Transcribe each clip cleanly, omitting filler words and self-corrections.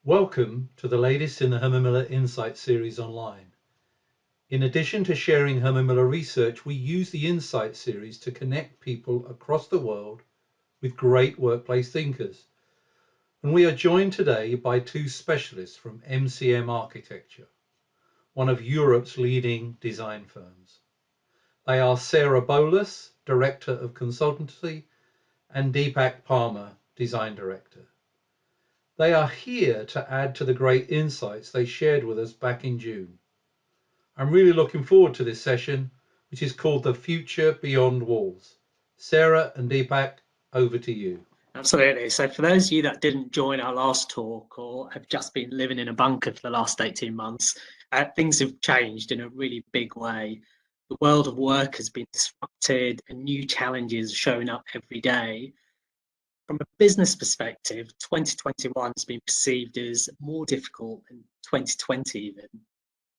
Welcome to the latest in the Herman Miller Insight series online. In addition to sharing Herman Miller research, we use the Insight series to connect people across the world with great workplace thinkers. And we are joined today by two specialists from MCM Architecture, one of Europe's leading design firms. They are Sarah Bolas, Director of Consultancy, and Deepak Parmar, Design Director. They are here to add to the great insights they shared with us back in June. I'm really looking forward to this session, which is called The Future Beyond Walls. Sarah and Deepak, over to you. Absolutely. So for those of you that didn't join our last talk or have just been living in a bunker for the last 18 months, things have changed in a really big way. The world of work has been disrupted and new challenges are showing up every day. From a business perspective, 2021 has been perceived as more difficult than 2020 even.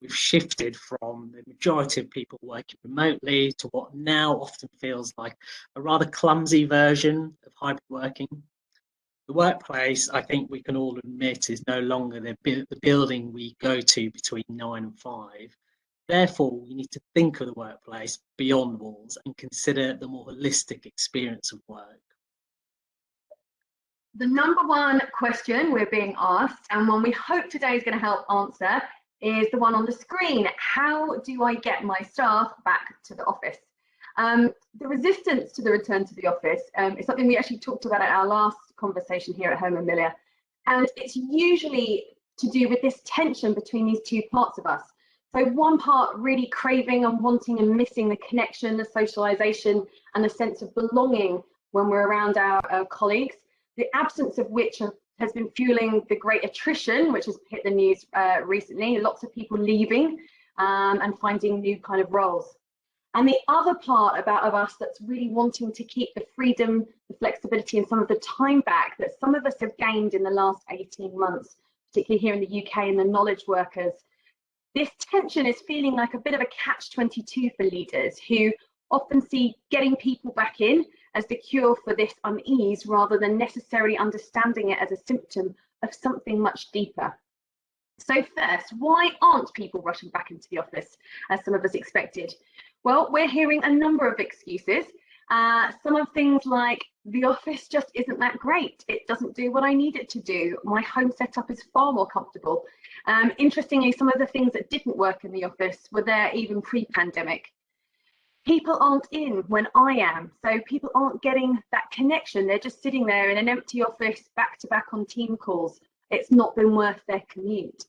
We've shifted from the majority of people working remotely to what now often feels like a rather clumsy version of hybrid working. The workplace, I think we can all admit, is no longer the building we go to between 9 and 5. Therefore, we need to think of the workplace beyond walls and consider the more holistic experience of work. The number one question we're being asked, and one we hope today is going to help answer, is the one on the screen. How do I get my staff back to the office? The resistance to the return to the office is something we actually talked about at our last conversation here at Herman Miller. And it's usually to do with this tension between these two parts of us. So one part really craving and wanting and missing the connection, the socialization, and the sense of belonging when we're around our colleagues, the absence of which has been fueling the great attrition, which has hit the news recently, lots of people leaving and finding new kind of roles. And the other part of us that's really wanting to keep the freedom, the flexibility, and some of the time back that some of us have gained in the last 18 months, particularly here in the UK and the knowledge workers. This tension is feeling like a bit of a catch-22 for leaders who often see getting people back in as the cure for this unease rather than necessarily understanding it as a symptom of something much deeper. So first, why aren't people rushing back into the office as some of us expected? Well, we're hearing a number of excuses. Some of things like, the office just isn't that great. It doesn't do what I need it to do. My home setup is far more comfortable. Interestingly, some of the things that didn't work in the office were there even pre-pandemic. People aren't in when I am, so people aren't getting that connection. They're just sitting there in an empty office, back to back on team calls. It's not been worth their commute.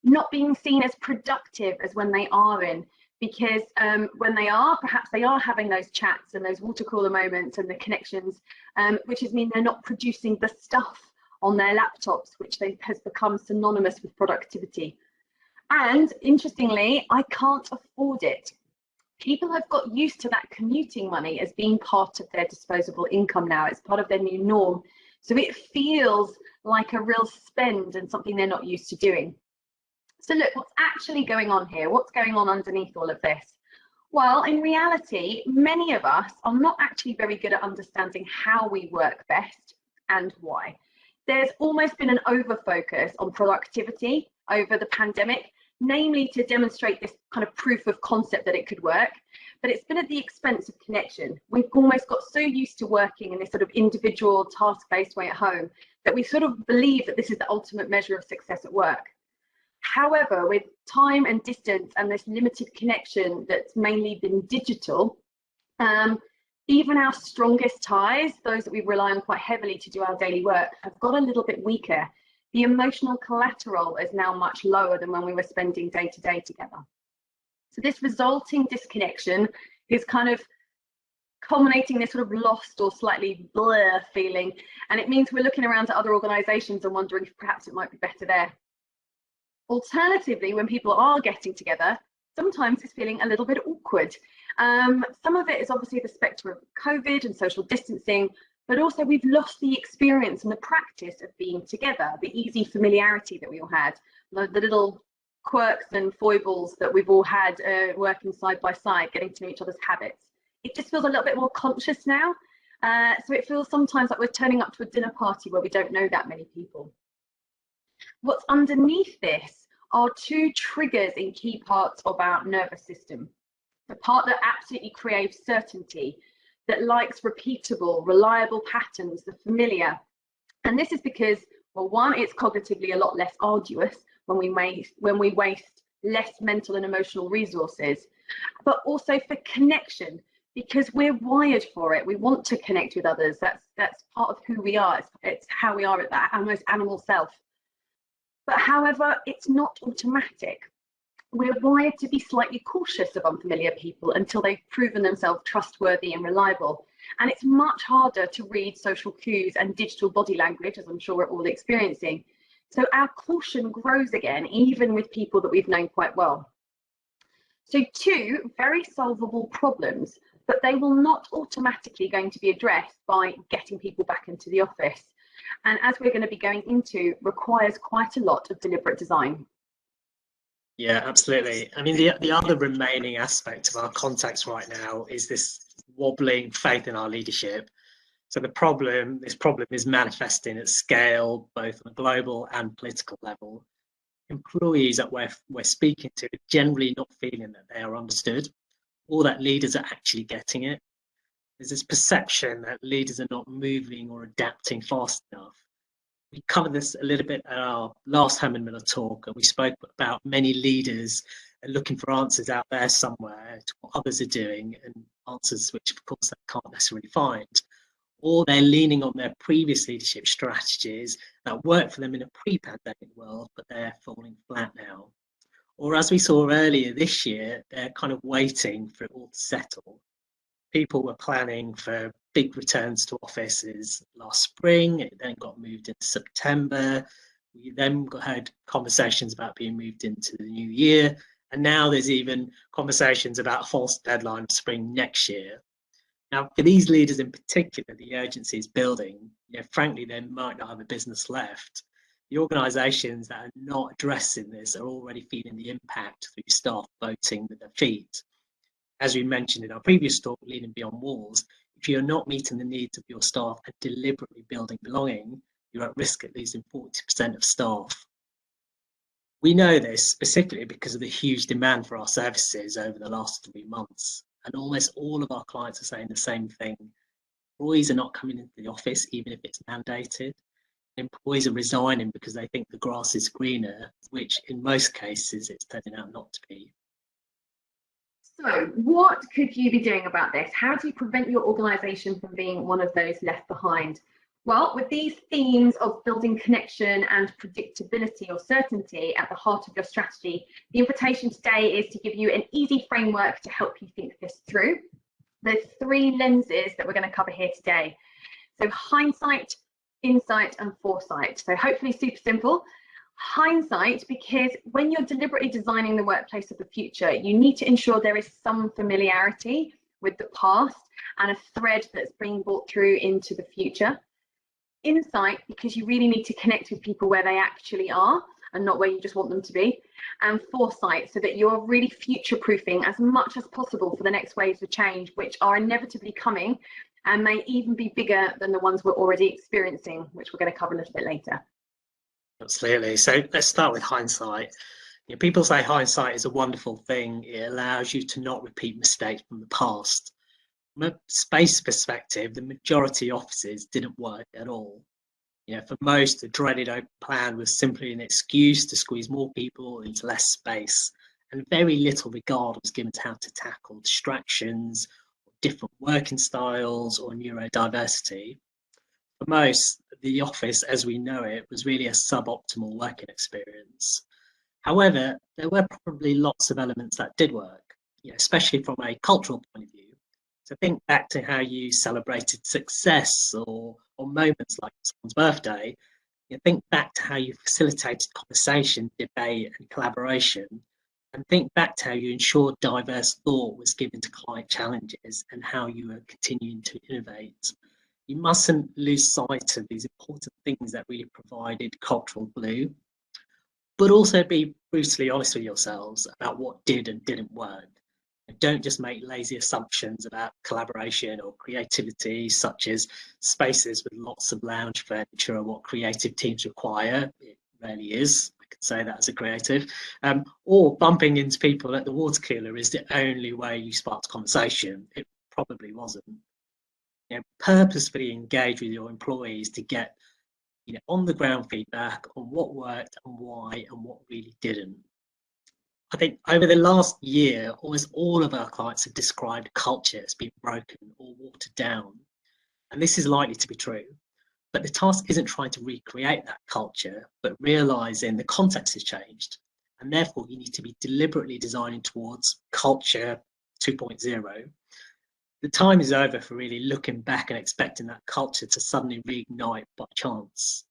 Not being seen as productive as when they are in, because when they are, perhaps they are having those chats and those water cooler moments and the connections, which mean they're not producing the stuff on their laptops, which has become synonymous with productivity. And interestingly, I can't afford it. People have got used to that commuting money as being part of their disposable income now. It's part of their new norm. So it feels like a real spend and something they're not used to doing. So look, what's actually going on here? What's going on underneath all of this? Well, in reality, many of us are not actually very good at understanding how we work best and why. There's almost been an over-focus on productivity over the pandemic, namely to demonstrate this kind of proof of concept that it could work, but it's been at the expense of connection. We've almost got so used to working in this sort of individual task-based way at home that we sort of believe that this is the ultimate measure of success at work. However, with time and distance and this limited connection that's mainly been digital, even our strongest ties, those that we rely on quite heavily to do our daily work, have got a little bit weaker. The emotional collateral is now much lower than when we were spending day to day together. So this resulting disconnection is kind of culminating this sort of lost or slightly blur feeling. And it means we're looking around at other organizations and wondering if perhaps it might be better there. Alternatively, when people are getting together, sometimes it's feeling a little bit awkward. Some of it is obviously the spectre of COVID and social distancing, but also we've lost the experience and the practice of being together, the easy familiarity that we all had, the little quirks and foibles that we've all had working side by side, getting to know each other's habits. It just feels a little bit more conscious now. So it feels sometimes like we're turning up to a dinner party where we don't know that many people. What's underneath this are two triggers in key parts of our nervous system. The part that absolutely craves certainty, that likes repeatable, reliable patterns, the familiar. And this is because, well, one, it's cognitively a lot less arduous when we waste less mental and emotional resources, but also for connection, because we're wired for it. We want to connect with others. That's part of who we are. It's how we are at that almost animal self. But however, it's not automatic. We're wired to be slightly cautious of unfamiliar people until they've proven themselves trustworthy and reliable. And it's much harder to read social cues and digital body language, as I'm sure we're all experiencing. So our caution grows again, even with people that we've known quite well. So two very solvable problems, but they will not automatically going to be addressed by getting people back into the office. And as we're going to be going into, requires quite a lot of deliberate design. Yeah, absolutely. I mean, the other remaining aspect of our context right now is this wobbling faith in our leadership. So this problem is manifesting at scale, both on a global and political level. Employees that we're speaking to are generally not feeling that they are understood, or that leaders are actually getting it. There's this perception that leaders are not moving or adapting fast enough. We covered this a little bit at our last Herman Miller talk, and we spoke about many leaders looking for answers out there somewhere to what others are doing, and answers which of course they can't necessarily find. Or they're leaning on their previous leadership strategies that worked for them in a pre-pandemic world, but they're falling flat now. Or as we saw earlier this year, they're kind of waiting for it all to settle. People were planning for big returns to offices last spring. It then got moved into September. We then had conversations about being moved into the new year. And now there's even conversations about a false deadline of spring next year. Now, for these leaders in particular, the urgency is building. Frankly, they might not have a business left. The organisations that are not addressing this are already feeling the impact through staff voting with their feet. As we mentioned in our previous talk, Leading Beyond Walls, if you're not meeting the needs of your staff and deliberately building belonging, you're at risk of losing 40% of staff. We know this specifically because of the huge demand for our services over the last 3 months. And almost all of our clients are saying the same thing. Employees are not coming into the office, even if it's mandated. Employees are resigning because they think the grass is greener, which in most cases it's turning out not to be. So what could you be doing about this? How do you prevent your organisation from being one of those left behind? Well, with these themes of building connection and predictability or certainty at the heart of your strategy, the invitation today is to give you an easy framework to help you think this through. There's 3 lenses that we're going to cover here today. So hindsight, insight and foresight. So hopefully super simple. Hindsight, because when you're deliberately designing the workplace of the future, you need to ensure there is some familiarity with the past and a thread that's being brought through into the future. Insight, because you really need to connect with people where they actually are and not where you just want them to be. And foresight, so that you're really future-proofing as much as possible for the next waves of change, which are inevitably coming and may even be bigger than the ones we're already experiencing, which we're going to cover a little bit later. Absolutely. So let's start with hindsight. People say hindsight is a wonderful thing. It allows you to not repeat mistakes from the past. From a space perspective, the majority of offices didn't work at all. For most, the dreaded open plan was simply an excuse to squeeze more people into less space, and very little regard was given to how to tackle distractions, different working styles, or neurodiversity. For most, the office as we know it was really a suboptimal working experience. However, there were probably lots of elements that did work, especially from a cultural point of view. So think back to how you celebrated success or moments like someone's birthday. Think back to how you facilitated conversation, debate and collaboration. And think back to how you ensured diverse thought was given to client challenges and how you were continuing to innovate. You mustn't lose sight of these important things that really provided cultural glue, but also be brutally honest with yourselves about what did and didn't work. And don't just make lazy assumptions about collaboration or creativity, such as spaces with lots of lounge furniture or what creative teams require. It rarely is. I can say that as a creative. Or bumping into people at the water cooler is the only way you sparked conversation. It probably wasn't. You know, purposefully engage with your employees to get, you know, on the ground feedback on what worked and why and what really didn't. I think over the last year, almost all of our clients have described culture as being broken or watered down. And this is likely to be true. But the task isn't trying to recreate that culture, but realizing the context has changed. And therefore, you need to be deliberately designing towards culture 2.0. The time is over for really looking back and expecting that culture to suddenly reignite by chance.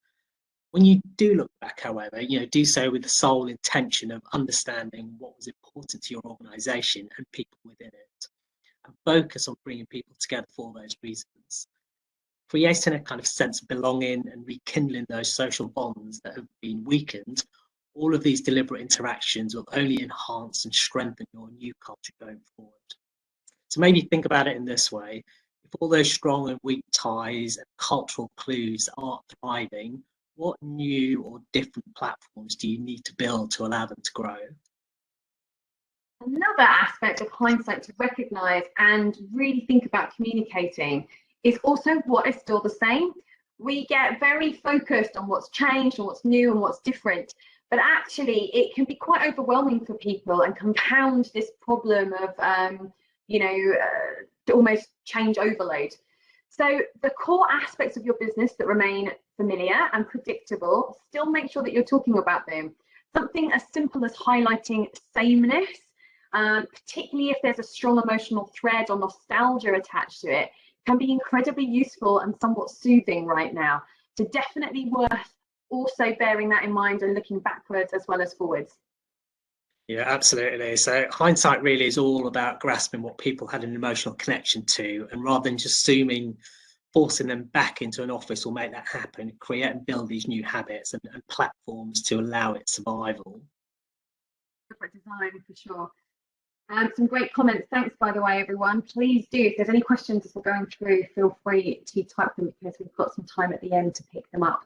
When you do look back, however, you know, do so with the sole intention of understanding what was important to your organisation and people within it, and focus on bringing people together for those reasons, creating a kind of sense of belonging and rekindling those social bonds that have been weakened. All of these deliberate interactions will only enhance and strengthen your new culture going forward. So maybe think about it in this way: if all those strong and weak ties and cultural clues aren't thriving, what new or different platforms do you need to build to allow them to grow? Another aspect of hindsight to recognise and really think about communicating is also what is still the same. We get very focused on what's changed and what's new and what's different, but actually it can be quite overwhelming for people and compound this problem of almost change overload. So the core aspects of your business that remain familiar and predictable, still make sure that you're talking about them. Something as simple as highlighting sameness, particularly if there's a strong emotional thread or nostalgia attached to it, can be incredibly useful and somewhat soothing right now. So definitely worth also bearing that in mind and looking backwards as well as forwards. Yeah, absolutely. So hindsight really is all about grasping what people had an emotional connection to, and rather than just forcing them back into an office will make that happen, create and build these new habits and platforms to allow its survival. Corporate design for sure. Some great comments. Thanks, by the way, everyone. Please do, if there's any questions as we're going through, feel free to type them because we've got some time at the end to pick them up.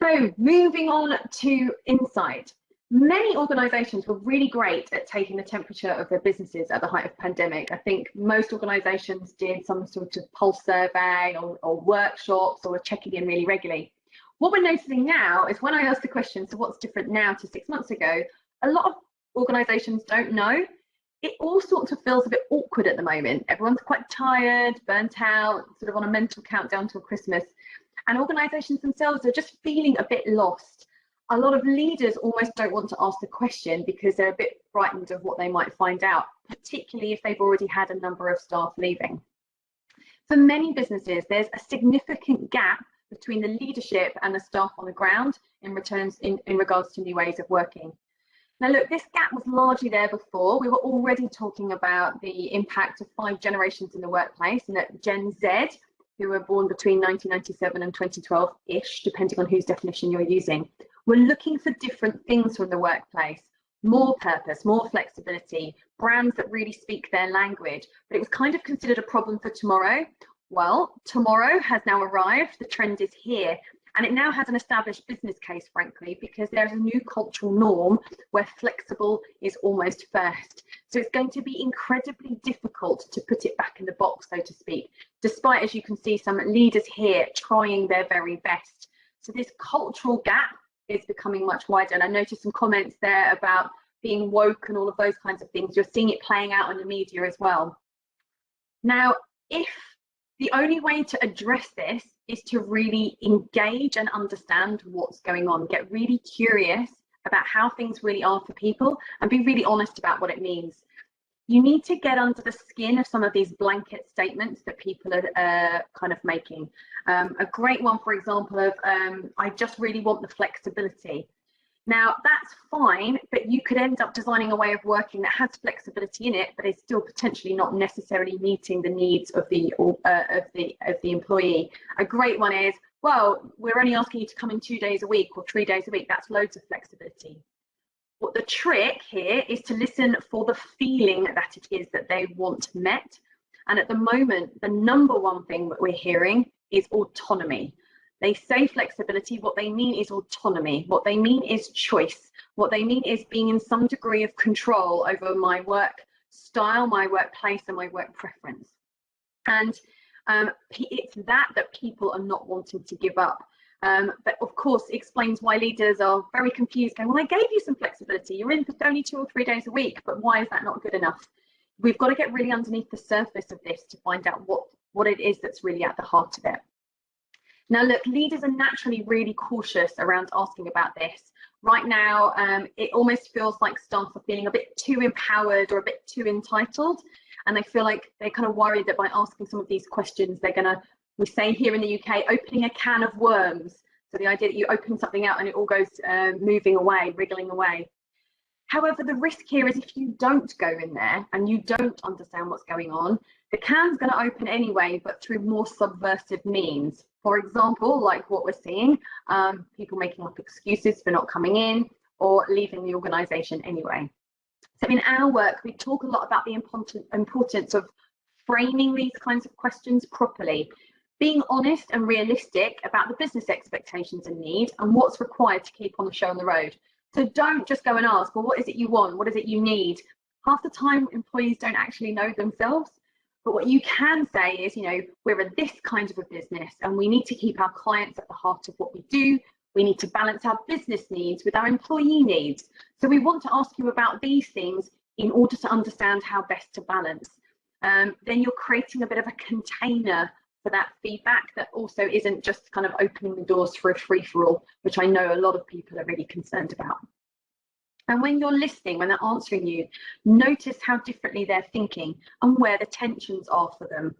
So moving on to Insight. Many organisations were really great at taking the temperature of their businesses at the height of pandemic. I think most organisations did some sort of pulse survey or workshops or were checking in really regularly. What we're noticing now is when I ask the question, so what's different now to 6 months ago, a lot of organisations don't know. It all sorts of feels a bit awkward at the moment. Everyone's quite tired, burnt out, sort of on a mental countdown till Christmas. And organisations themselves are just feeling a bit lost. A lot of leaders almost don't want to ask the question because they're a bit frightened of what they might find out, particularly if they've already had a number of staff leaving. For many businesses, there's a significant gap between the leadership and the staff on the ground in regards to new ways of working. Now, look, this gap was largely there before. We were already talking about the impact of 5 generations in the workplace, and that Gen Z, who were born between 1997 and 2012-ish, depending on whose definition you're using, were looking for different things from the workplace: more purpose, more flexibility, brands that really speak their language. But it was kind of considered a problem for tomorrow. Well, tomorrow has now arrived. The trend is here. And it now has an established business case, frankly, because there's a new cultural norm where flexible is almost first. So it's going to be incredibly difficult to put it back in the box, so to speak, despite, as you can see, some leaders here trying their very best. So this cultural gap is becoming much wider. And I noticed some comments there about being woke and all of those kinds of things. You're seeing it playing out in the media as well. Now, if the only way to address this is to really engage and understand what's going on, get really curious about how things really are for people and be really honest about what it means. You need to get under the skin of some of these blanket statements that people are kind of making. A great one, for example, of I just really want the flexibility. Now, that's fine, but you could end up designing a way of working that has flexibility in it, but is still potentially not necessarily meeting the needs of the employee. A great one is, well, we're only asking you to come in 2 days a week or 3 days a week. That's loads of flexibility. What the trick here is to listen for the feeling that it is that they want met. And at the moment, the number one thing that we're hearing is autonomy. They say flexibility, what they mean is autonomy, what they mean is choice, what they mean is being in some degree of control over my work style, my workplace, and my work preference. And it's that people are not wanting to give up. But of course, it explains why leaders are very confused, going, well, I gave you some flexibility, you're in for only 2 or 3 days a week, but why is that not good enough? We've got to get really underneath the surface of this to find out what it is that's really at the heart of it. Now, look, leaders are naturally really cautious around asking about this. Right now, it almost feels like staff are feeling a bit too empowered or a bit too entitled. And they feel like they're kind of worried that by asking some of these questions, they're going to, we say here in the UK, opening a can of worms. So the idea that you open something out and it all goes moving away, wriggling away. However, the risk here is if you don't go in there and you don't understand what's going on, the can's going to open anyway, but through more subversive means. For example, like what we're seeing, people making up excuses for not coming in or leaving the organisation anyway. So in our work, we talk a lot about the importance of framing these kinds of questions properly, being honest and realistic about the business expectations and need and what's required to keep on the show on the road. So don't just go and ask, well, what is it you want? What is it you need? Half the time, employees don't actually know themselves. But what you can say is, you know, we're in this kind of a business and we need to keep our clients at the heart of what we do. We need to balance our business needs with our employee needs. So we want to ask you about these things in order to understand how best to balance. Then you're creating a bit of a container for that feedback that also isn't just kind of opening the doors for a free-for-all, which I know a lot of people are really concerned about. And when you're listening, when they're answering you, notice how differently they're thinking and where the tensions are for them.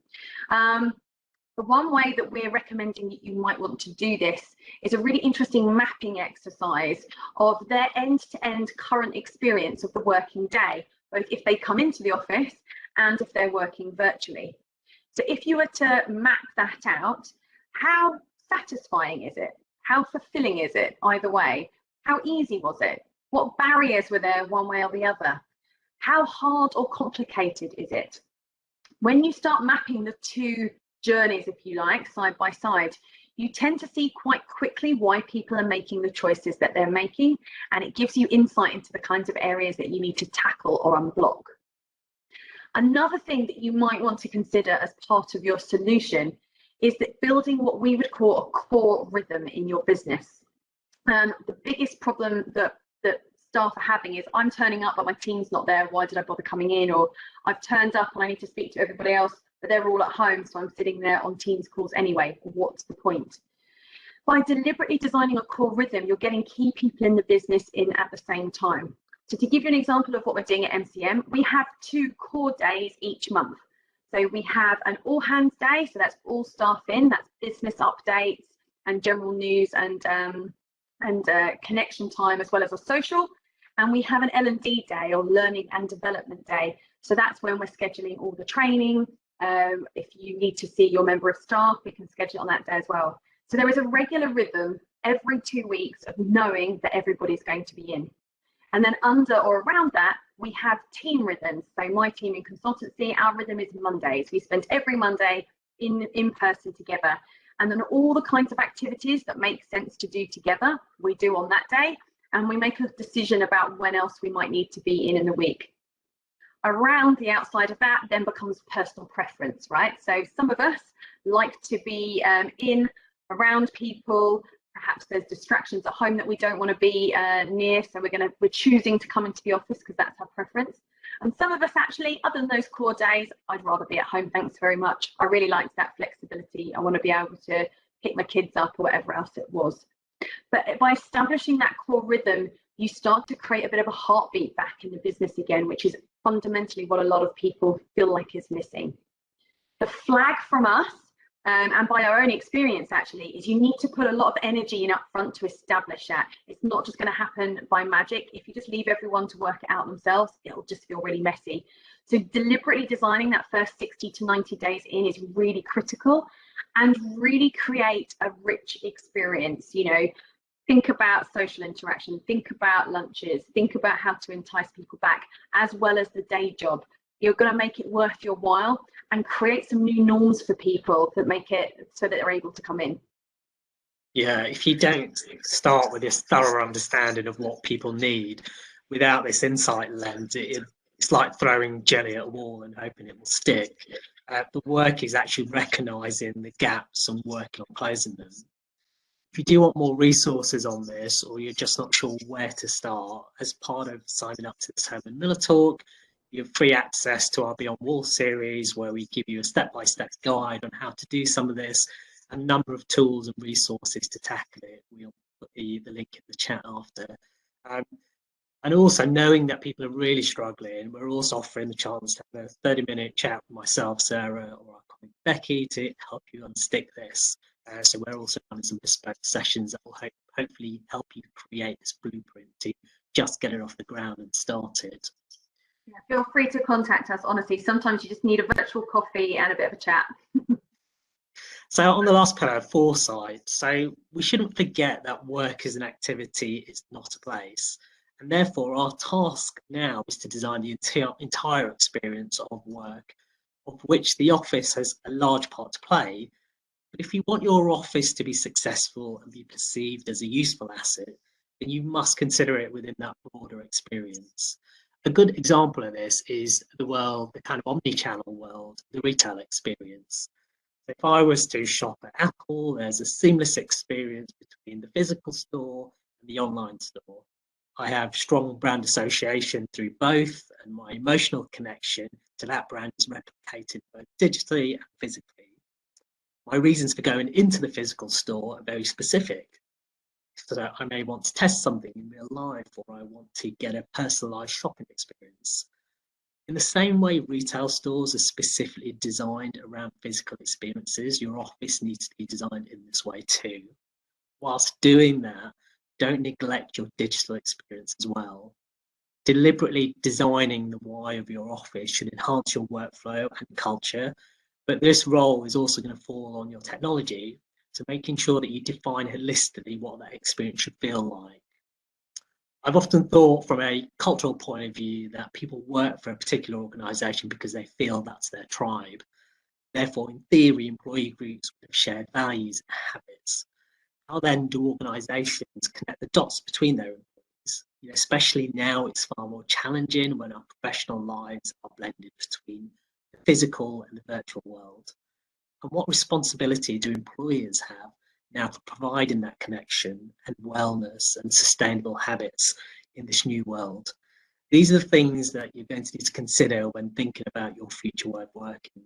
The one way that we're recommending that you might want to do this is a really interesting mapping exercise of their end-to-end current experience of the working day, both if they come into the office and if they're working virtually. So if you were to map that out, how satisfying is it? How fulfilling is it either way? How easy was it? What barriers were there one way or the other? How hard or complicated is it? When you start mapping the two journeys, if you like, side by side, you tend to see quite quickly why people are making the choices that they're making, and it gives you insight into the kinds of areas that you need to tackle or unblock. Another thing that you might want to consider as part of your solution is that building what we would call a core rhythm in your business. The biggest problem that staff are having is I'm turning up but my team's not there, why did I bother coming in? Or I've turned up and I need to speak to everybody else but they're all at home, so I'm sitting there on Teams calls anyway. What's the point? By deliberately designing a core rhythm, you're getting key people in the business in at the same time. So to give you an example of what we're doing at MCM, we have 2 core days each month. So we have an all hands day, so that's all staff in, that's business updates and general news and connection time as well as a social. And we have an L&D day or learning and development day. So that's when we're scheduling all the training. If you need to see your member of staff, we can schedule it on that day as well. So there is a regular rhythm every 2 weeks of knowing that everybody's going to be in. And then under or around that, we have team rhythms. So my team in consultancy, our rhythm is Mondays. We spend every Monday in person together. And then all the kinds of activities that make sense to do together, we do on that day. And we make a decision about when else we might need to be in the week. Around the outside of that then becomes personal preference, right? So some of us like to be in, around people. Perhaps there's distractions at home that we don't want to be near, so we're choosing to come into the office because that's our preference. And some of us actually, other than those core days, I'd rather be at home, thanks very much. I really liked that flexibility. I want to be able to pick my kids up or whatever else it was. But by establishing that core rhythm, you start to create a bit of a heartbeat back in the business again, which is fundamentally what a lot of people feel like is missing. The flag from us, and by our own experience actually, is you need to put a lot of energy in up front to establish that. It's not just going to happen by magic. If you just leave everyone to work it out themselves, it'll just feel really messy. So deliberately designing that first 60 to 90 days in is really critical, and really create a rich experience. You know, think about social interaction, think about lunches, think about how to entice people back, as well as the day job. You're going to make it worth your while and create some new norms for people that make it so that they're able to come in. Yeah, if you don't start with this thorough understanding of what people need without this insight lens, it's like throwing jelly at a wall and hoping it will stick. The work is actually recognising the gaps and working on closing them. If you do want more resources on this, or you're just not sure where to start, as part of signing up to this Herman Miller talk, you have free access to our Beyond Wall series, where we give you a step-by-step guide on how to do some of this, and a number of tools and resources to tackle it. We'll put the link in the chat after. And also, knowing that people are really struggling, we're also offering the chance to have a 30-minute chat with myself, Sarah, or our colleague Becky to help you unstick this. So we're also running some bespoke sessions that will hopefully help you create this blueprint to just get it off the ground and started. Yeah, feel free to contact us. Honestly, sometimes you just need a virtual coffee and a bit of a chat. So on the last pillar, foresight. So we shouldn't forget that work as an activity is not a place. And therefore, our task now is to design the entire experience of work, of which the office has a large part to play. But if you want your office to be successful and be perceived as a useful asset, then you must consider it within that broader experience. A good example of this is the kind of omni-channel world, the retail experience. If I was to shop at Apple, there's a seamless experience between the physical store and the online store. I have strong brand association through both, and my emotional connection to that brand is replicated both digitally and physically. My reasons for going into the physical store are very specific. So I may want to test something in real life, or I want to get a personalized shopping experience. In the same way retail stores are specifically designed around physical experiences, your office needs to be designed in this way too. Whilst doing that, don't neglect your digital experience as well. Deliberately designing the why of your office should enhance your workflow and culture, but this role is also going to fall on your technology, so making sure that you define holistically what that experience should feel like. I've often thought from a cultural point of view that people work for a particular organisation because they feel that's their tribe. Therefore, in theory, employee groups would have shared values and habits. How then do organisations connect the dots between their employees? Especially now, it's far more challenging when our professional lives are blended between the physical and the virtual world. And what responsibility do employers have now for providing that connection and wellness and sustainable habits in this new world? These are the things that you're going to need to consider when thinking about your future way of working.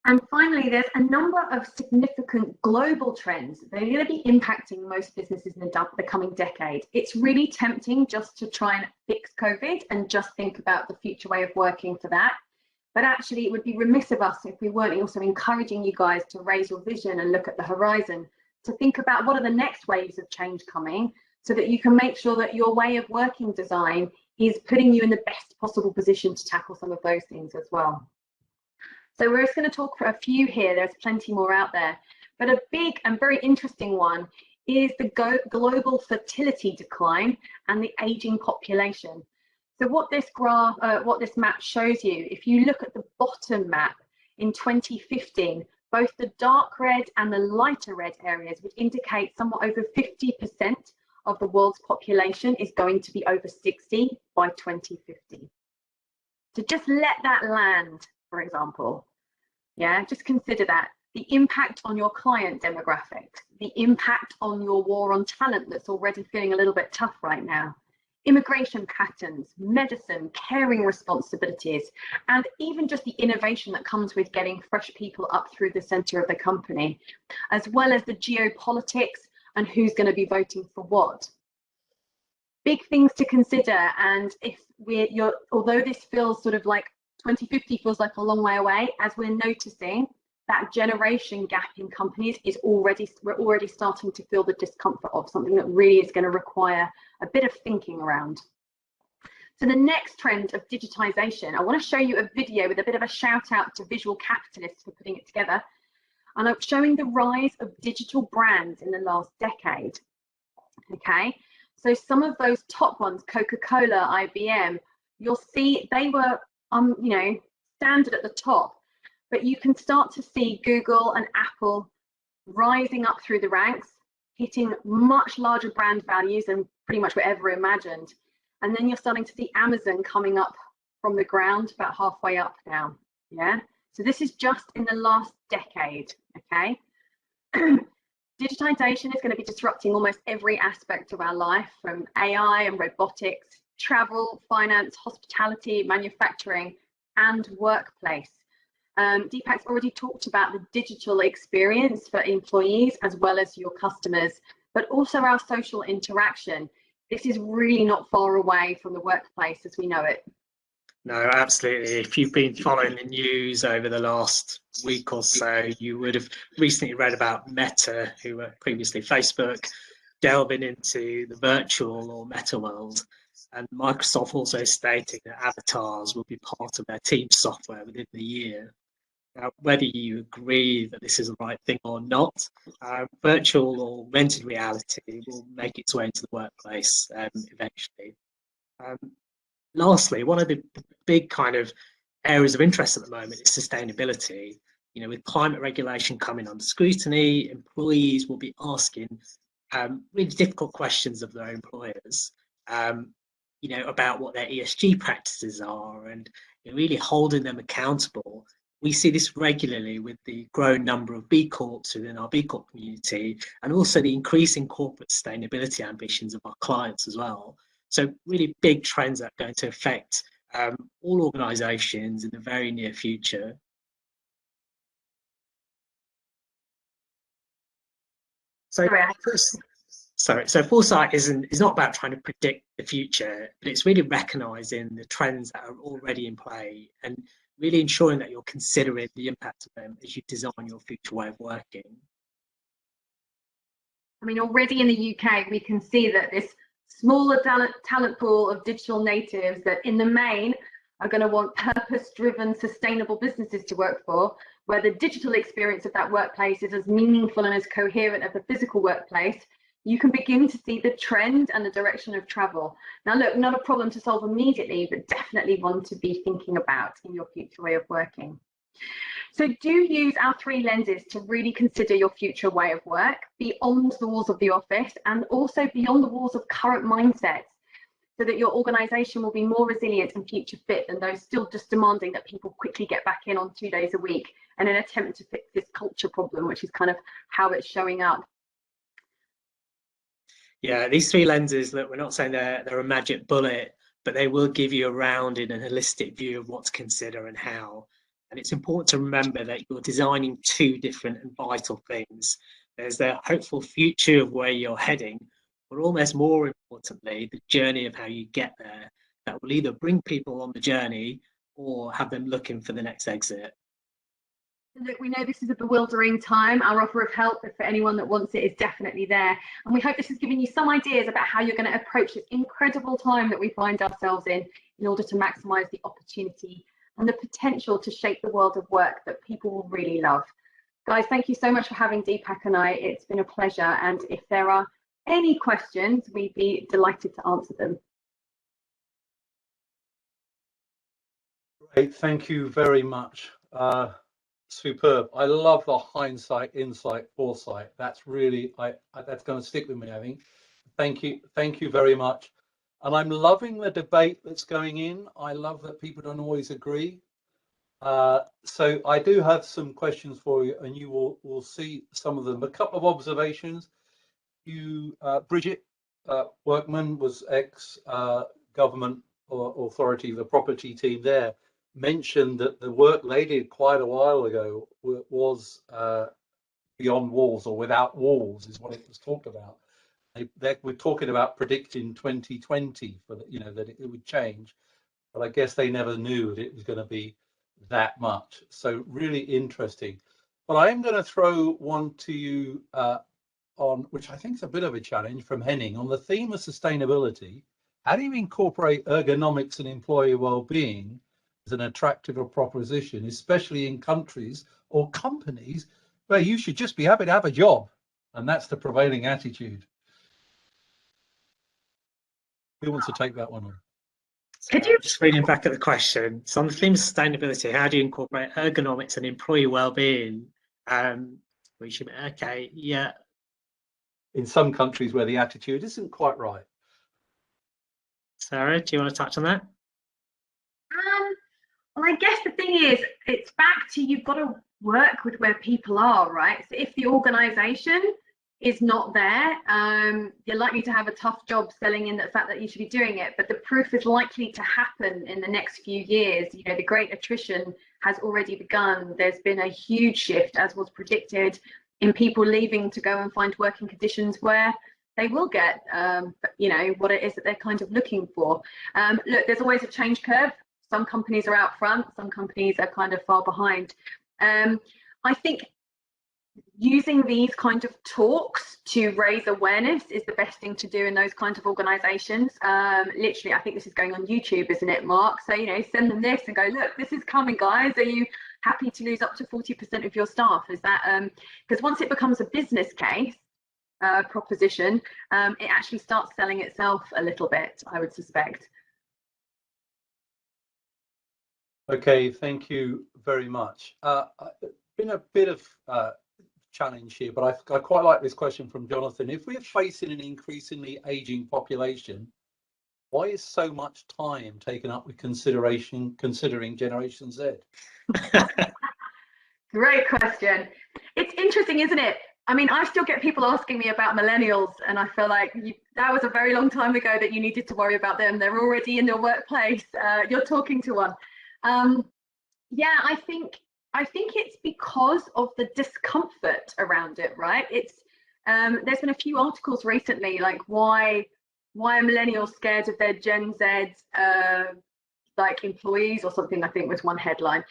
And finally, there's a number of significant global trends that are going to be impacting most businesses in the coming decade. It's really tempting just to try and fix COVID and just think about the future way of working for that. But actually, it would be remiss of us if we weren't also encouraging you guys to raise your vision and look at the horizon, to think about what are the next waves of change coming, so that you can make sure that your way of working design is putting you in the best possible position to tackle some of those things as well. So we're just going to talk for a few here. There's plenty more out there. But a big and very interesting one is the global fertility decline and the aging population. So what this graph, what this map shows you, if you look at the bottom map in 2015, both the dark red and the lighter red areas would indicate somewhat over 50% of the world's population is going to be over 60 by 2050. So just let that land, for example. Yeah, just consider that. The impact on your client demographics, the impact on your war on talent that's already feeling a little bit tough right now, immigration patterns, medicine, caring responsibilities, and even just the innovation that comes with getting fresh people up through the center of the company, as well as the geopolitics and who's going to be voting for what. Big things to consider, and if although this feels sort of like 2050 feels like a long way away, as we're noticing that generation gap in companies is we're already starting to feel the discomfort of something that really is going to require a bit of thinking around. So the next trend of digitisation, I want to show you a video with a bit of a shout out to Visual Capitalists for putting it together. And I'm showing the rise of digital brands in the last decade. Okay, so some of those top ones, Coca-Cola, IBM, you'll see they were standard at the top, but you can start to see Google and Apple rising up through the ranks, hitting much larger brand values than pretty much we ever imagined. And then you're starting to see Amazon coming up from the ground about halfway up now. Yeah. So this is just in the last decade. Okay. Digitisation is going to be disrupting almost every aspect of our life, from AI and robotics, travel, finance, hospitality, manufacturing, and workplace. Deepak's already talked about the digital experience for employees as well as your customers, but also our social interaction. This is really not far away from the workplace as we know it. No, absolutely. If you've been following the news over the last week or so, you would have recently read about Meta, who were previously Facebook, delving into the virtual or meta world. And Microsoft also stating that avatars will be part of their Teams software within the year. Now, whether you agree that this is the right thing or not, virtual or augmented reality will make its way into the workplace eventually. Lastly, one of the big kind of areas of interest at the moment is sustainability. You know, with climate regulation coming under scrutiny, employees will be asking really difficult questions of their employers, you know, about what their ESG practices are, and really holding them accountable. We see this regularly with the growing number of B Corps within our B Corp community, and also the increasing corporate sustainability ambitions of our clients as well. So really big trends that are going to affect all organisations in the very near future. So Foresight is not about trying to predict the future, but it's really recognising the trends that are already in play and really ensuring that you're considering the impact of them as you design your future way of working. I mean, already in the UK, we can see that this smaller talent pool of digital natives that in the main are going to want purpose-driven, sustainable businesses to work for, where the digital experience of that workplace is as meaningful and as coherent as the physical workplace. You can begin to see the trend and the direction of travel. Now, look, not a problem to solve immediately, but definitely one to be thinking about in your future way of working. So do use our three lenses to really consider your future way of work beyond the walls of the office and also beyond the walls of current mindsets, so that your organisation will be more resilient and future fit than those still just demanding that people quickly get back in on 2 days a week in an attempt to fix this culture problem, which is kind of how it's showing up. Yeah, these three lenses, look, we're not saying they're a magic bullet, but they will give you a rounded and holistic view of what to consider and how. And it's important to remember that you're designing two different and vital things. There's the hopeful future of where you're heading, but almost more importantly, the journey of how you get there that will either bring people on the journey or have them looking for the next exit. Look, we know this is a bewildering time. Our offer of help for anyone that wants it is definitely there. And we hope this has given you some ideas about how you're going to approach this incredible time that we find ourselves in order to maximise the opportunity and the potential to shape the world of work that people will really love. Guys, thank you so much for having Deepak and I. It's been a pleasure. And if there are any questions, we'd be delighted to answer them. Great, thank you very much. Superb. I love the hindsight, insight, foresight. That's really, that's going to stick with me, I think. Thank you very much. And I'm loving the debate that's going in. I love that people don't always agree. So I do have some questions for you, and you will see some of them. A couple of observations. You, Bridget Workman was ex-government or authority, the property team there, mentioned that the work they did quite a while ago was beyond walls or without walls, is what it was talked about. They were talking about predicting 2020 for the, you know, that it would change, but I guess they never knew that it was going to be that much. So really interesting. But I am going to throw one to you on, which I think is a bit of a challenge, from Henning on the theme of sustainability. How do you incorporate ergonomics and employee well-being as an attractive proposition, especially in countries or companies where you should just be happy to have a job, and that's the prevailing attitude? Who wants to take that one on? So just reading back at the question. So on the theme of sustainability, how do you incorporate ergonomics and employee well-being? Okay, yeah. In some countries where the attitude isn't quite right. Sarah, do you want to touch on that? Well, I guess the thing is, it's back to you've got to work with where people are, right? So if the organisation is not there, you're likely to have a tough job selling in the fact that you should be doing it. But the proof is likely to happen in the next few years. You know, the great attrition has already begun. There's been a huge shift, as was predicted, in people leaving to go and find working conditions where they will get, you know, what it is that they're kind of looking for. Look, there's always a change curve. Some companies are out front, some companies are kind of far behind. I think using these kind of talks to raise awareness is the best thing to do in those kinds of organizations. Literally, I think this is going on YouTube, isn't it, Mark? So, you know, send them this and go, look, this is coming, guys. Are you happy to lose up to 40% of your staff? Is that, because once it becomes a business case proposition, it actually starts selling itself a little bit, I would suspect. Okay, thank you very much. Been a bit of challenge here, but I quite like this question from Jonathan. If we're facing an increasingly aging population, why is so much time taken up with considering Generation Z? Great question. It's interesting, isn't it? I mean, I still get people asking me about millennials, and I feel like that was a very long time ago that you needed to worry about them. They're already in your workplace. You're talking to one. Yeah, I think it's because of the discomfort around it, right? It's there's been a few articles recently, like why are millennials scared of their Gen Z like employees or something, I think was one headline.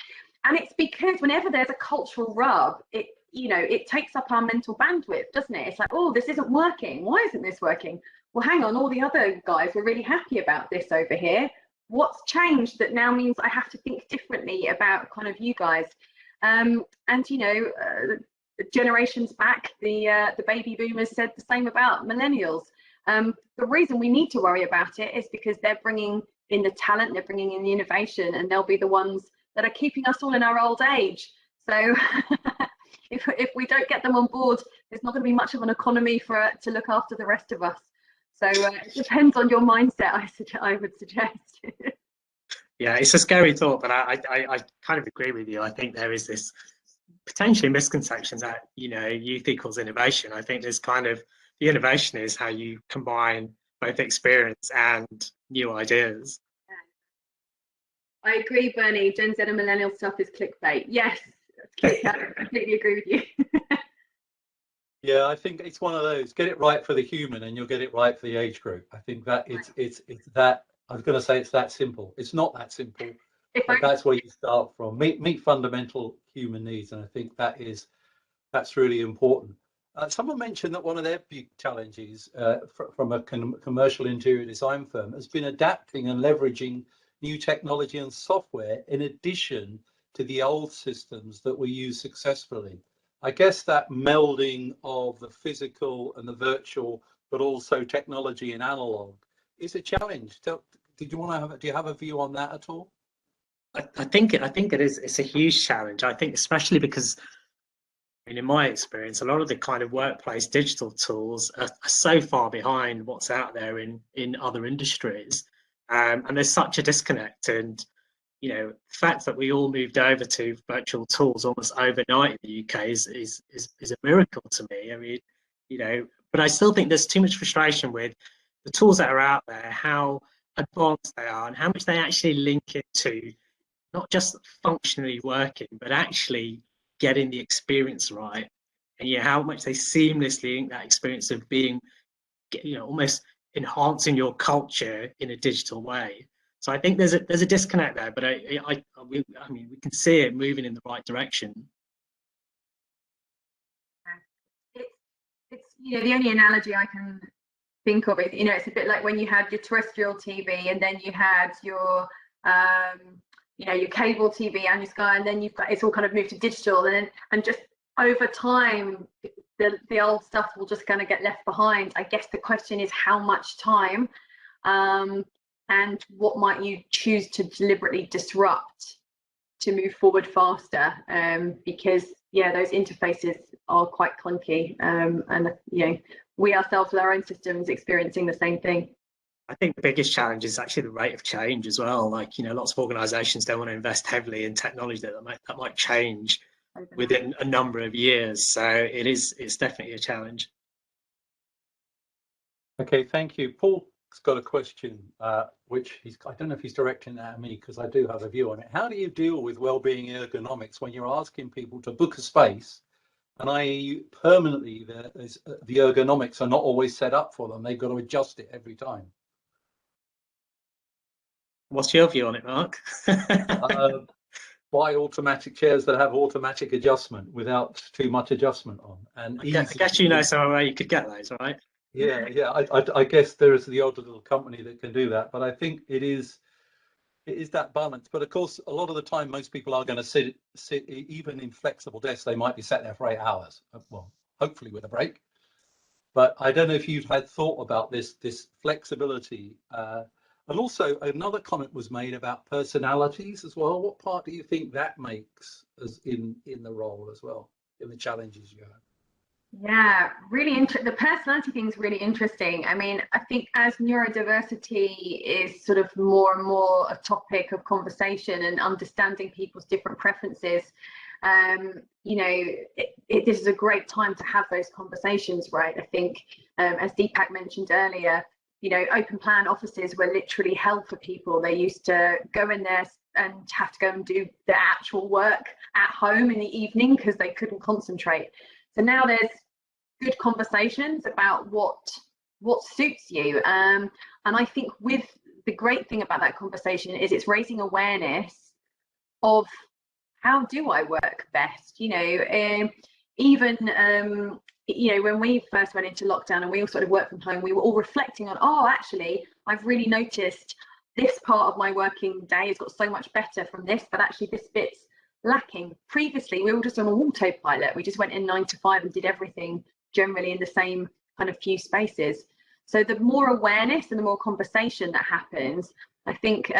And it's because whenever there's a cultural rub, it takes up our mental bandwidth, doesn't it? It's like, oh, this isn't working. Why isn't this working? Well, hang on, all the other guys were really happy about this over here. What's changed that now means I have to think differently about kind of you guys? And you know, generations back, the baby boomers said the same about millennials. The reason we need to worry about it is because they're bringing in the talent, they're bringing in the innovation, and they'll be the ones that are keeping us all in our old age. So if we don't get them on board, there's not going to be much of an economy to look after the rest of us. So it depends on your mindset, I would suggest. Yeah, it's a scary thought, but I kind of agree with you. I think there is this potentially misconceptions that, you know, youth equals innovation. I think there's kind of, the innovation is how you combine both experience and new ideas. I agree, Bernie. Gen Z and millennial stuff is clickbait. Yes, I completely agree with you. Yeah, I think it's one of those. Get it right for the human, and you'll get it right for the age group. I think that it's that. I was going to say it's that simple. It's not that simple, but that's where you start from. Meet fundamental human needs, and I think that's really important. Someone mentioned that one of their big challenges from a commercial interior design firm has been adapting and leveraging new technology and software in addition to the old systems that we use successfully. I guess that melding of the physical and the virtual, but also technology and analog, is a challenge. Do you have a view on that at all? I think it is. It's a huge challenge. I think especially because, I mean, in my experience, a lot of the kind of workplace digital tools are so far behind what's out there in other industries, and there's such a disconnect. And you know, the fact that we all moved over to virtual tools almost overnight in the UK is a miracle to me. I mean, you know, but I still think there's too much frustration with the tools that are out there, how advanced they are, and how much they actually link into not just functionally working, but actually getting the experience right, and yeah, how much they seamlessly link that experience of being, you know, almost enhancing your culture in a digital way. So I think there's a disconnect there, but I mean, we can see it moving in the right direction. It's you know, the only analogy I can think of it, you know, it's a bit like when you had your terrestrial TV and then you had your you know, your cable TV and your Sky, and then it's all kind of moved to digital, and just over time the old stuff will just kind of get left behind. I guess the question is how much time, and what might you choose to deliberately disrupt to move forward faster, because yeah, those interfaces are quite clunky, and you know, we ourselves with our own systems experiencing the same thing. I think the biggest challenge is actually the rate of change as well. Like, you know, lots of organisations don't want to invest heavily in technology that might change within a number of years. So it's definitely a challenge. Okay, thank you. Paul's got a question, which I don't know if he's directing that at me, because I do have a view on it. How do you deal with wellbeing ergonomics when you're asking people to book a space, and permanently the ergonomics are not always set up for them? They've got to adjust it every time. What's your view on it, Mark? Buy automatic chairs that have automatic adjustment without too much adjustment on, and I guess you know somewhere you could get those, right? Yeah. I guess there is the odd little company that can do that, but I think it is that balance. But of course, a lot of the time, most people are going to sit even in flexible desks. They might be sat there for 8 hours. Well, hopefully with a break. But I don't know if you've had thought about this flexibility. And also another comment was made about personalities as well. What part do you think that makes as in the role as well, in the challenges you have? Yeah, really interesting. The personality thing is really interesting. I mean, I think as neurodiversity is sort of more and more a topic of conversation and understanding people's different preferences, you know, this is a great time to have those conversations, right? I think, as Deepak mentioned earlier, you know, open plan offices were literally hell for people. They used to go in there and have to go and do the actual work at home in the evening because they couldn't concentrate. So now there's good conversations about what suits you. And I think with the great thing about that conversation is it's raising awareness of how do I work best? You know, even you know, when we first went into lockdown and we all sort of worked from home, we were all reflecting on, oh, actually, I've really noticed this part of my working day has got so much better from this, but actually this bit's lacking. Previously, we were just on an autopilot. We just went in 9 to 5 and did everything generally in the same kind of few spaces. So the more awareness and the more conversation that happens, I think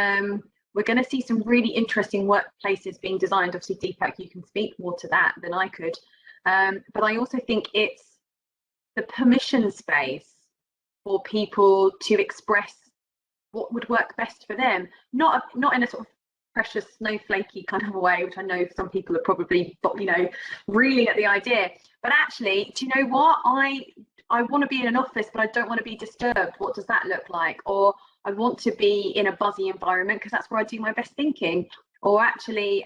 we're going to see some really interesting workplaces being designed. Obviously, Deepak, you can speak more to that than I could. But I also think it's the permission space for people to express what would work best for them, not in a sort of precious snowflakey kind of a way, which I know some people are probably, you know, reeling at the idea. But actually, do you know what? I want to be in an office, but I don't want to be disturbed. What does that look like? Or I want to be in a buzzy environment because that's where I do my best thinking. Or actually,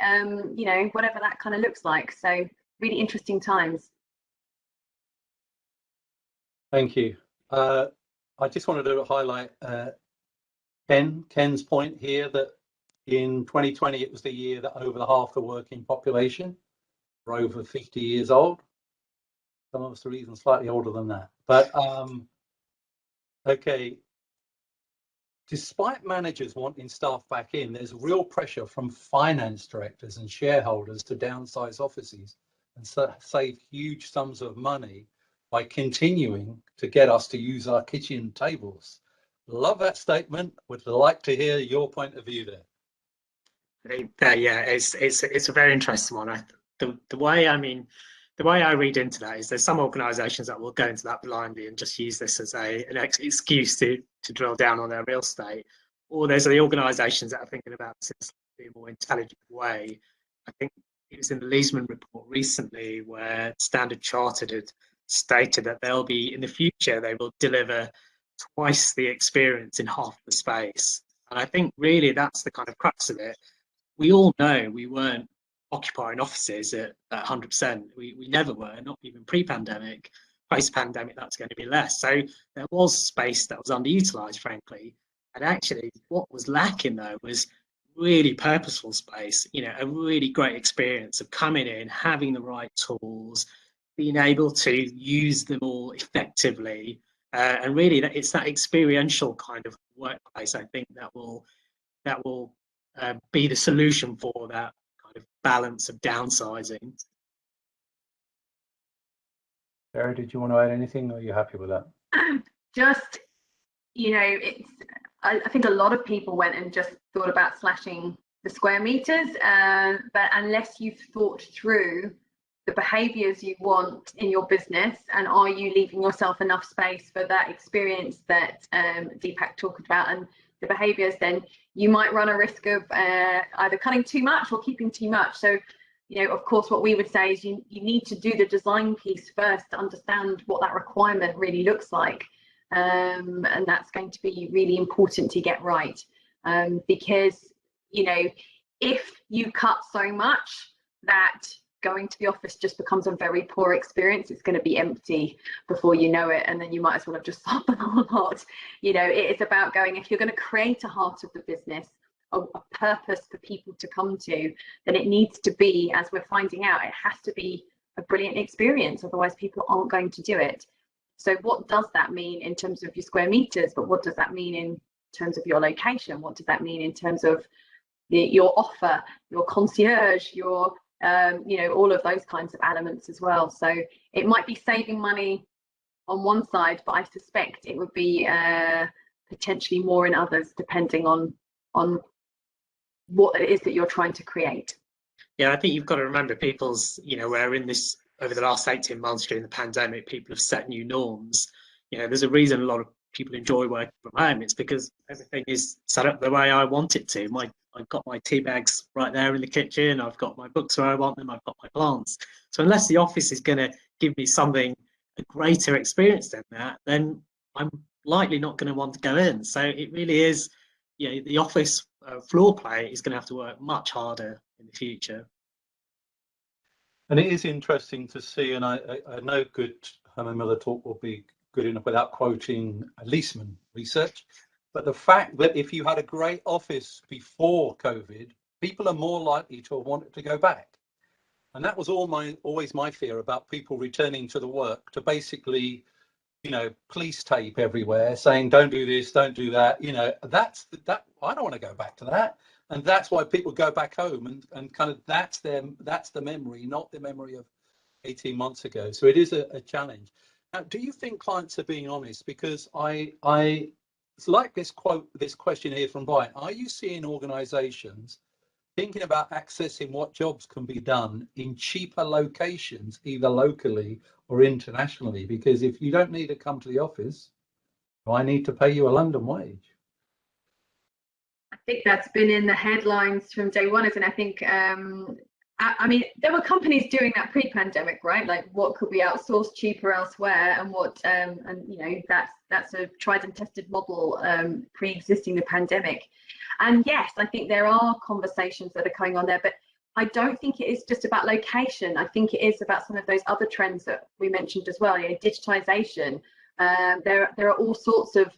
you know, whatever that kind of looks like. So really interesting times. Thank you. I just wanted to highlight Ken's point here that in 2020, it was the year that over half the working population were over 50 years old. Some of us are even slightly older than that. But okay, despite managers wanting staff back in, there's real pressure from finance directors and shareholders to downsize offices and save huge sums of money by continuing to get us to use our kitchen tables. Love that statement. Would like to hear your point of view there. Yeah, it's a very interesting one. The way I read into that is there's some organisations that will go into that blindly and just use this as an excuse to drill down on their real estate, or there's the organisations that are thinking about this in a more intelligent way. I think it was in the Leesman report recently where Standard Chartered had stated that they'll be in the future they will deliver twice the experience in half the space, and I think really that's the kind of crux of it. We all know we weren't occupying offices at 100%. We never were, not even pre-pandemic. Post-pandemic, that's going to be less. So there was space that was underutilized, frankly. And actually, what was lacking though was really purposeful space. You know, a really great experience of coming in, having the right tools, being able to use them all effectively, and really, it's that experiential kind of workplace. I think that will be the solution for that kind of balance of downsizing. Sarah, did you want to add anything, or are you happy with that? Just, you know, I think a lot of people went and just thought about slashing the square meters, but unless you've thought through the behaviors you want in your business, and are you leaving yourself enough space for that experience that Deepak talked about, and the behaviors, then you might run a risk of either cutting too much or keeping too much. So, you know, of course, what we would say is you need to do the design piece first to understand what that requirement really looks like. And that's going to be really important to get right. Because, you know, if you cut so much that going to the office just becomes a very poor experience, it's going to be empty before you know it, and then you might as well have just stopped the whole lot. You know, it is about going, if you're going to create a heart of the business, a purpose for people to come to, then it needs to be, as we're finding out, it has to be a brilliant experience, otherwise people aren't going to do it. So what does that mean in terms of your square meters, but what does that mean in terms of your location? What does that mean in terms of your offer, your concierge, your you know, all of those kinds of elements as well. So it might be saving money on one side, but I suspect it would be potentially more in others, depending on what it is that you're trying to create. Yeah, I think you've got to remember people's, you know, we're in this over the last 18 months during the pandemic, people have set new norms. You know, there's a reason a lot of people enjoy working from home. It's because everything is set up the way I want it to. I've got my tea bags right there in the kitchen. I've got my books where I want them. I've got my plants. So unless the office is going to give me something, a greater experience than that, then I'm likely not going to want to go in. So it really is, you know, the office floor play is going to have to work much harder in the future. And it is interesting to see, and I know good Herman Miller talk will be good enough without quoting Leesman research, but the fact that if you had a great office before COVID, people are more likely to want to go back. And that was always my fear about people returning to the work, to basically, you know, police tape everywhere saying, don't do this, don't do that. You know, that I don't want to go back to that. And that's why people go back home, and kind of that's the memory, not the memory of 18 months ago. So it is a challenge. Now, do you think clients are being honest? Because it's like this question here from Brian. Are you seeing organizations thinking about accessing what jobs can be done in cheaper locations, either locally or internationally? Because if you don't need to come to the office, I need to pay you a London wage. I think that's been in the headlines from day one, isn't it? I think, I mean, there were companies doing that pre-pandemic, right? Like, what could we outsource cheaper elsewhere, and what, and you know, that's a tried and tested model pre-existing the pandemic. And yes, I think there are conversations that are going on there, but I don't think it is just about location. I think it is about some of those other trends that we mentioned as well. You know, digitisation. There are all sorts of,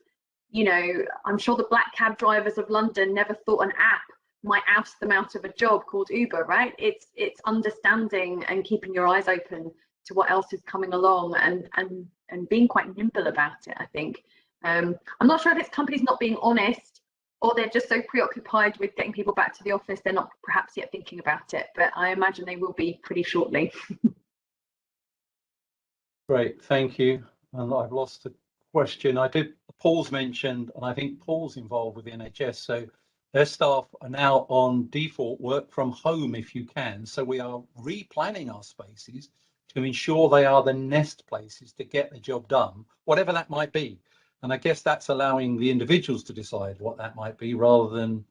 you know, I'm sure the black cab drivers of London never thought an app might oust them out of a job called Uber, right? It's understanding and keeping your eyes open to what else is coming along, and being quite nimble about it, I think. I'm not sure if it's companies not being honest, or they're just so preoccupied with getting people back to the office, they're not perhaps yet thinking about it, but I imagine they will be pretty shortly. Great, thank you. And I've lost the question. Paul's mentioned, and I think Paul's involved with the NHS, so their staff are now on default work from home if you can. So we are replanning our spaces to ensure they are the nest places to get the job done, whatever that might be. And I guess that's allowing the individuals to decide what that might be, rather than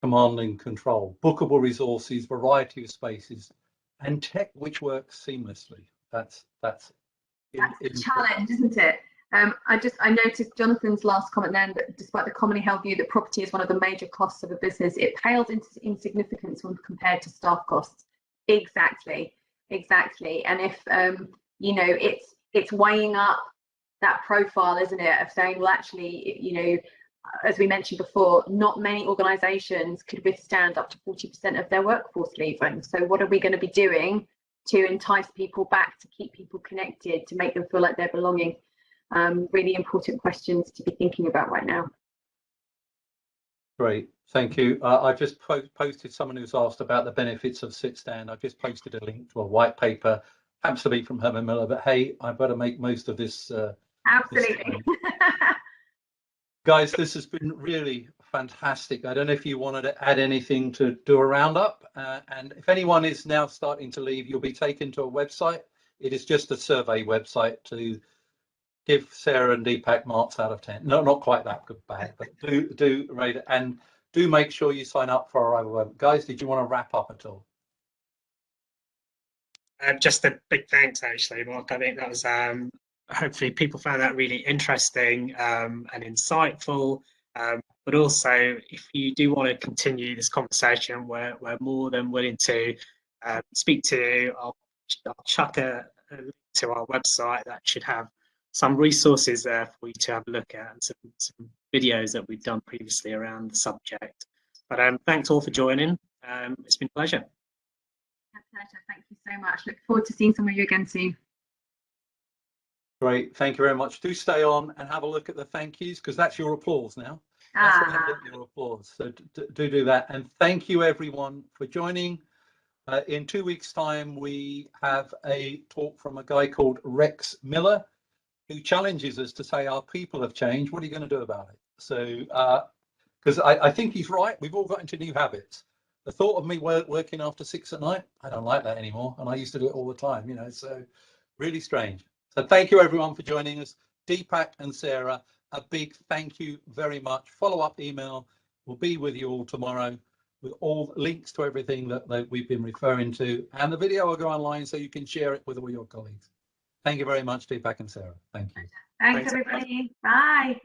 command and control. Bookable resources, variety of spaces, and tech which works seamlessly. That's a challenge, isn't it? I noticed Jonathan's last comment then, that despite the commonly held view that property is one of the major costs of a business, it pales into insignificance when compared to staff costs. Exactly. And if you know, it's weighing up that profile, isn't it, of saying, well, actually, you know, as we mentioned before, not many organizations could withstand up to 40% of their workforce leaving. So what are we going to be doing to entice people back, to keep people connected, to make them feel like they're belonging? Really important questions to be thinking about right now. Great, thank you. I just posted, someone who's asked about the benefits of sit stand. I just posted a link to a white paper, absolutely from Herman Miller, but hey, I've got to make most of this. Absolutely. Guys, this has been really fantastic. I don't know if you wanted to add anything to do a roundup. And if anyone is now starting to leave, you'll be taken to a website. It is just a survey website to give Sarah and Deepak marks out of 10. No, not quite that good bad, but do rate it, and do make sure you sign up for our other web. Guys, did you want to wrap up at all? Just a big thanks, actually, Mark. I think that was hopefully people found that really interesting and insightful. But also, if you do want to continue this conversation, we're more than willing to speak to you. I'll chuck a link to our website that should have some resources there for you to have a look at, and some videos that we've done previously around the subject. But thanks all for joining. It's been a pleasure. My pleasure. Thank you so much. Look forward to seeing some of you again soon. Great. Thank you very much. Do stay on and have a look at the thank yous, because that's your applause now. That's the end of your applause. So do that. And thank you, everyone, for joining. In 2 weeks' time, we have a talk from a guy called Rex Miller, who challenges us to say our people have changed. What are you going to do about it? So, because I think he's right. We've all got into new habits. The thought of me working after 6 at night, I don't like that anymore. And I used to do it all the time, you know, so really strange. So thank you, everyone, for joining us. Deepak and Sarah, a big thank you very much. Follow-up email will be with you all tomorrow with all links to everything that we've been referring to. And the video will go online so you can share it with all your colleagues. Thank you very much, Deepak and Sarah. Thank you. Thanks everybody. Bye.